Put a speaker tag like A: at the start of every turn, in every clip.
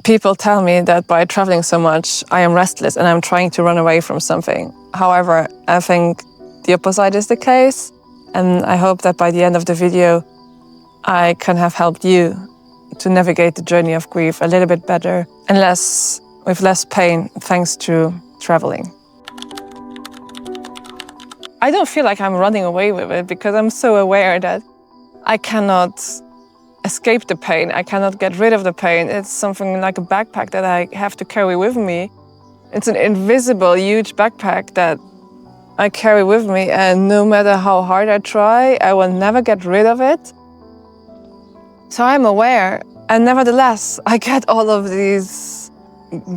A: People tell me that by traveling so much, I am restless and I'm trying to run away from something. However, I think the opposite is the case. And I hope that by the end of the video, I can have helped you to navigate the journey of grief a little bit better and with less pain thanks to traveling. I don't feel like I'm running away with it because I'm so aware that I cannot escape the pain. I cannot get rid of the pain. It's something like a backpack that I have to carry with me. It's an invisible, huge backpack that I carry with me, and no matter how hard I try, I will never get rid of it. So I'm aware, and nevertheless, I get all of these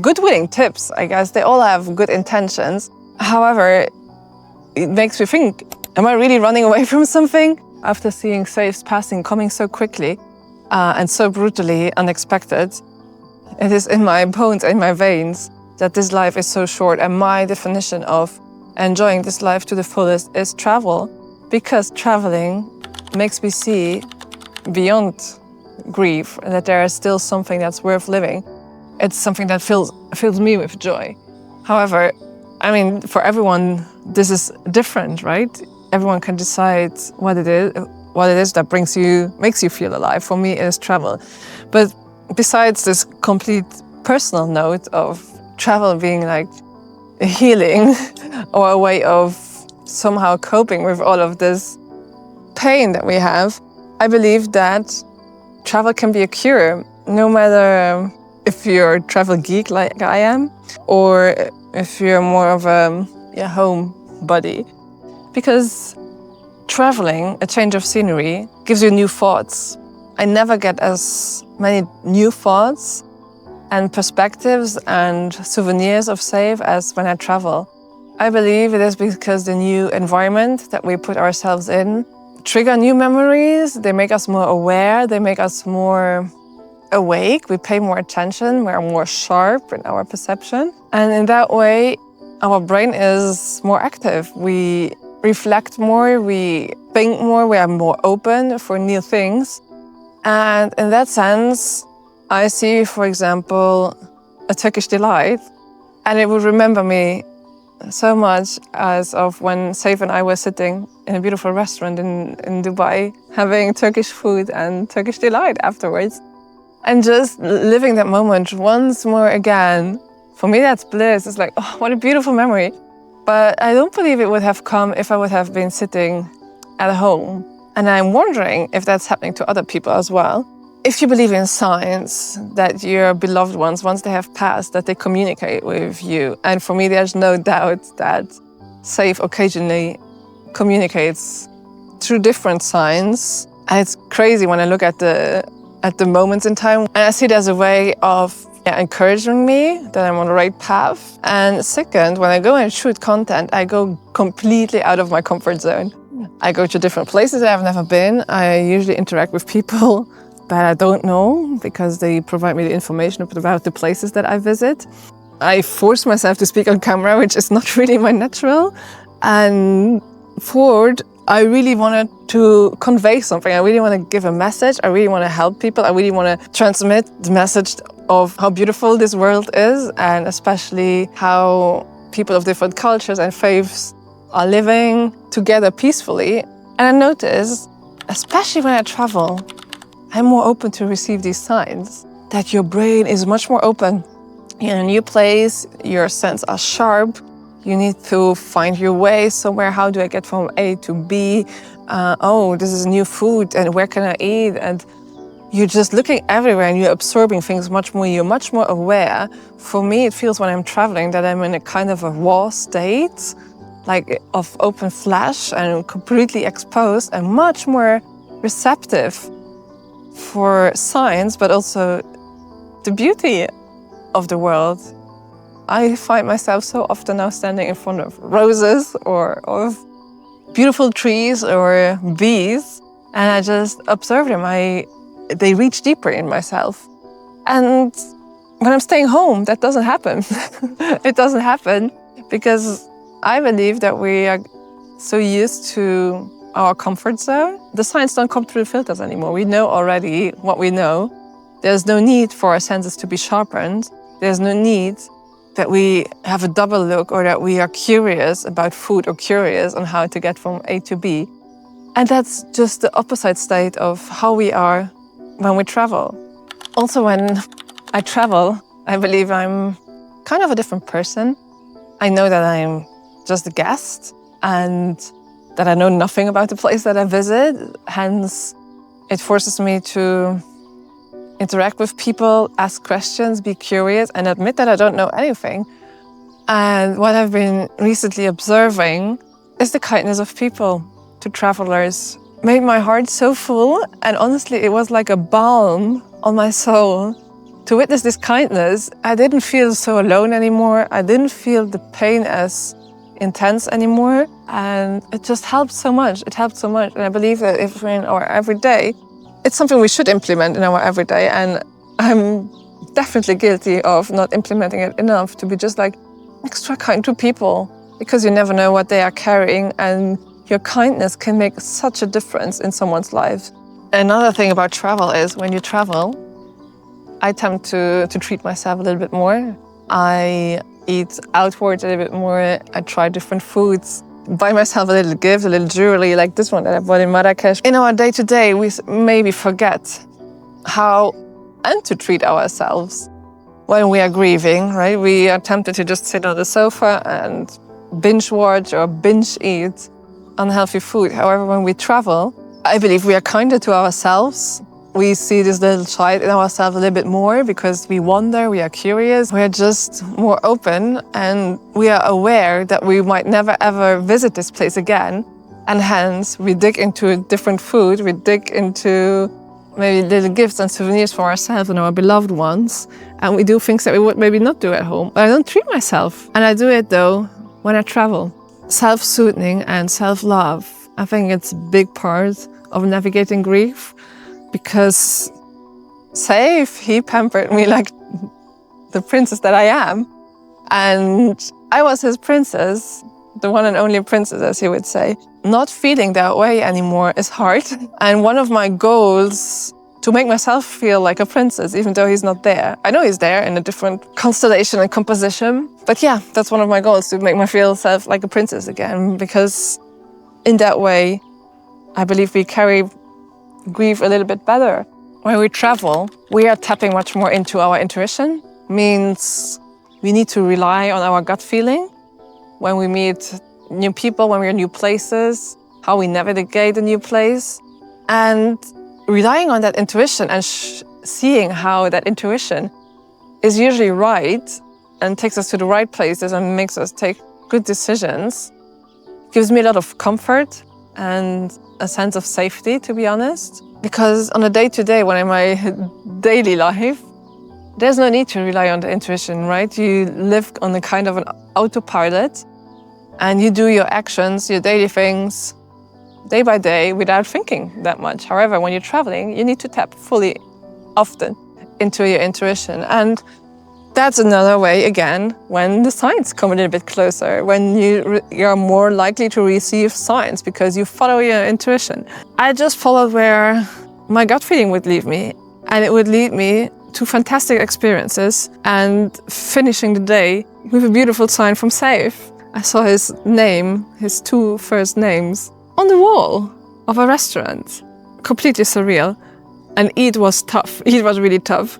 A: good-willing tips, I guess. They all have good intentions. However, it makes me think, am I really running away from something? After seeing Saif's passing coming so quickly and so brutally unexpected, it is in my bones, in my veins, that this life is so short. And my definition of enjoying this life to the fullest is travel, because traveling makes me see beyond grief and that there is still something that's worth living. It's something that fills me with joy. However, I mean, for everyone, this is different, right? Everyone can decide what it is that makes you feel alive. For me, it is travel. But besides this complete personal note of travel being like a healing or a way of somehow coping with all of this pain that we have, I believe that travel can be a cure, no matter if you're a travel geek like I am, or if you're more of a homebody. Because traveling, a change of scenery, gives you new thoughts. I never get as many new thoughts and perspectives and souvenirs of Saif as when I travel. I believe it is because the new environment that we put ourselves in trigger new memories. They make us more aware, they make us more awake, we pay more attention, we are more sharp in our perception. And in that way, our brain is more active. We reflect more, we think more, we are more open for new things. And in that sense, I see, for example, a Turkish delight, and it would remember me so much as of when Saif and I were sitting in a beautiful restaurant in Dubai, having Turkish food and Turkish delight afterwards. And just living that moment once more again, for me that's bliss. It's like, oh, what a beautiful memory. But I don't believe it would have come if I would have been sitting at home. And I'm wondering if that's happening to other people as well. If you believe in signs that your beloved ones, once they have passed, that they communicate with you. And for me, there's no doubt that Saif occasionally communicates through different signs. And it's crazy when I look at the moments in time. And I see it as a way of encouraging me that I'm on the right path. And second, when I go and shoot content, I go completely out of my comfort zone. I go to different places that I've never been. I usually interact with people that I don't know because they provide me the information about the places that I visit. I force myself to speak on camera, which is not really my natural. And fourth, I really wanted to convey something. I really want to give a message. I really want to help people. I really want to transmit the message of how beautiful this world is, and especially how people of different cultures and faiths are living together peacefully. And I notice, especially when I travel, I'm more open to receive these signs, that your brain is much more open. You're in a new place, your senses are sharp, you need to find your way somewhere. How do I get from A to B? Oh, this is new food, and where can I eat? And you're just looking everywhere and you're absorbing things much more. You're much more aware. For me, it feels when I'm traveling that I'm in a kind of a raw state, like of open flesh and completely exposed, and much more receptive for signs, but also the beauty of the world. I find myself so often now standing in front of roses or of beautiful trees or bees, and I just observe them. They reach deeper in myself. And when I'm staying home, that doesn't happen. It doesn't happen because I believe that we are so used to our comfort zone. The signs don't come through filters anymore. We know already what we know. There's no need for our senses to be sharpened. There's no need that we have a double look or that we are curious about food or curious on how to get from A to B. And that's just the opposite state of how we are when we travel. Also, when I travel, I believe I'm kind of a different person. I know that I'm just a guest and that I know nothing about the place that I visit. Hence, it forces me to interact with people, ask questions, be curious, and admit that I don't know anything. And what I've been recently observing is the kindness of people to travelers. Made my heart so full, and honestly, it was like a balm on my soul. To witness this kindness, I didn't feel so alone anymore. I didn't feel the pain as intense anymore. And it just helped so much. It helped so much. And I believe that if we're in our everyday, it's something we should implement in our everyday. And I'm definitely guilty of not implementing it enough, to be just like extra kind to people, because you never know what they are carrying, and your kindness can make such a difference in someone's life. Another thing about travel is when you travel, I tend to treat myself a little bit more. I eat outwards a little bit more. I try different foods, buy myself a little gift, a little jewelry like this one that I bought in Marrakesh. In our day-to-day, we maybe forget how and to treat ourselves when we are grieving, right? We are tempted to just sit on the sofa and binge watch or binge eat unhealthy food. However, when we travel, I believe we are kinder to ourselves. We see this little side in ourselves a little bit more because we wonder, we are curious, we are just more open, and we are aware that we might never ever visit this place again. And hence, we dig into different food, we dig into maybe little gifts and souvenirs for ourselves and our beloved ones, and we do things that we would maybe not do at home. I don't treat myself, and I do it though when I travel. Self-soothing and self-love, I think it's a big part of navigating grief, because Saif, he pampered me like the princess that I am. And I was his princess, the one and only princess, as he would say. Not feeling that way anymore is hard. And one of my goals to make myself feel like a princess, even though he's not there. I know he's there in a different constellation and composition. But yeah, that's one of my goals, to make myself like a princess again. Because in that way, I believe we carry grief a little bit better. When we travel, we are tapping much more into our intuition. Means we need to rely on our gut feeling when we meet new people, when we're in new places, how we navigate a new place. And relying on that intuition and seeing how that intuition is usually right and takes us to the right places and makes us take good decisions gives me a lot of comfort and a sense of safety, to be honest. Because on a day-to-day, when in my daily life, there's no need to rely on the intuition, right? You live on a kind of an autopilot and you do your actions, your daily things, day by day without thinking that much. However, when you're traveling, you need to tap fully, often, into your intuition. And that's another way, again, when the signs come a little bit closer, when you're more likely to receive signs because you follow your intuition. I just followed where my gut feeling would lead me, and it would lead me to fantastic experiences and finishing the day with a beautiful sign from Saif. I saw his name, his two first names, on the wall of a restaurant. Completely surreal. And it was tough. It was really tough.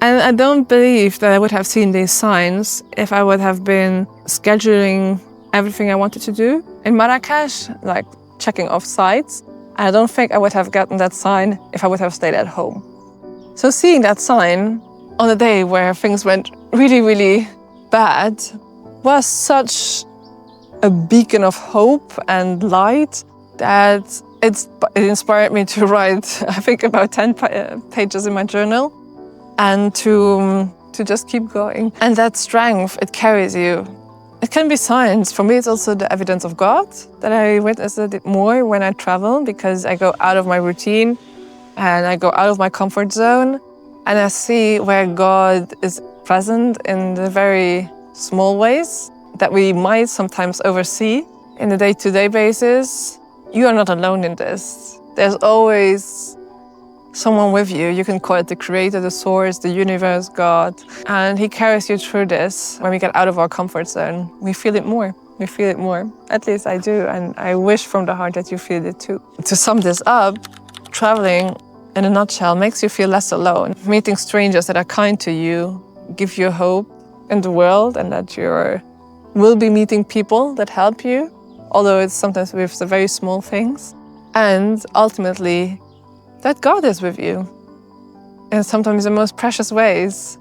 A: And I don't believe that I would have seen these signs if I would have been scheduling everything I wanted to do in Marrakesh, like checking off sites. I don't think I would have gotten that sign if I would have stayed at home. So seeing that sign on a day where things went really, really bad was such a beacon of hope and light that it inspired me to write, I think, about 10 pages in my journal. And to just keep going. And that strength, it carries you. It can be signs. For me, it's also the evidence of God that I witness a bit more when I travel, because I go out of my routine and I go out of my comfort zone and I see where God is present in the very small ways that we might sometimes oversee in a day-to-day basis. You are not alone in this. There's always someone with you. You can call it the creator, the source, the universe, God. And he carries you through this. When we get out of our comfort zone, we feel it more. We feel it more. At least I do. And I wish from the heart that you feel it too. To sum this up, traveling in a nutshell makes you feel less alone. Meeting strangers that are kind to you give you hope in the world, and that you will be meeting people that help you, although it's sometimes with the very small things. And ultimately, that God is with you in sometimes the most precious ways.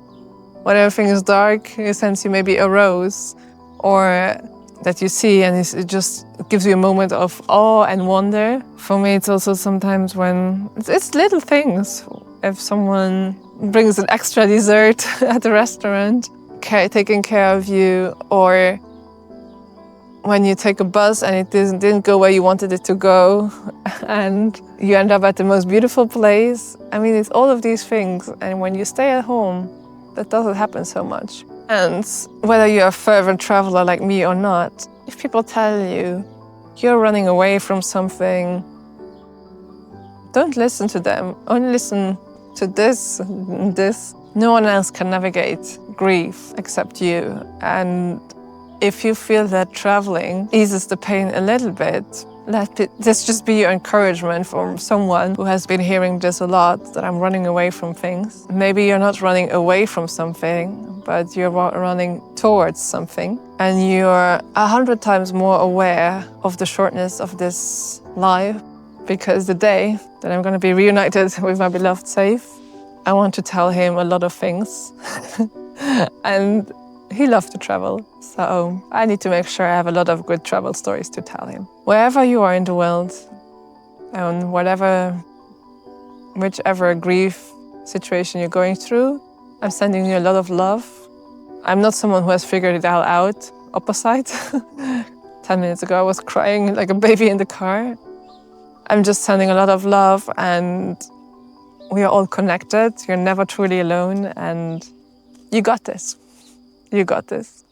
A: When everything is dark, He sends you maybe a rose, or that you see, and it just gives you a moment of awe and wonder. For me, it's also sometimes when it's little things. If someone brings an extra dessert at the restaurant, taking care of you, or when you take a bus and it didn't go where you wanted it to go, and you end up at the most beautiful place. I mean, it's all of these things. And when you stay at home, that doesn't happen so much. And whether you're a fervent traveler like me or not, if people tell you you're running away from something, don't listen to them. Only listen to this. No one else can navigate grief except you. And if you feel that traveling eases the pain a little bit, let this just be your encouragement from someone who has been hearing this a lot, that I'm running away from things. Maybe you're not running away from something, but you're running towards something. And you're 100 times more aware of the shortness of this life, because the day that I'm going to be reunited with my beloved Saif, I want to tell him a lot of things. And he loves to travel, so I need to make sure I have a lot of good travel stories to tell him. Wherever you are in the world, and whichever grief situation you're going through, I'm sending you a lot of love. I'm not someone who has figured it all out, opposite. 10 minutes ago I was crying like a baby in the car. I'm just sending a lot of love, and we are all connected. You're never truly alone, and you got this. You got this.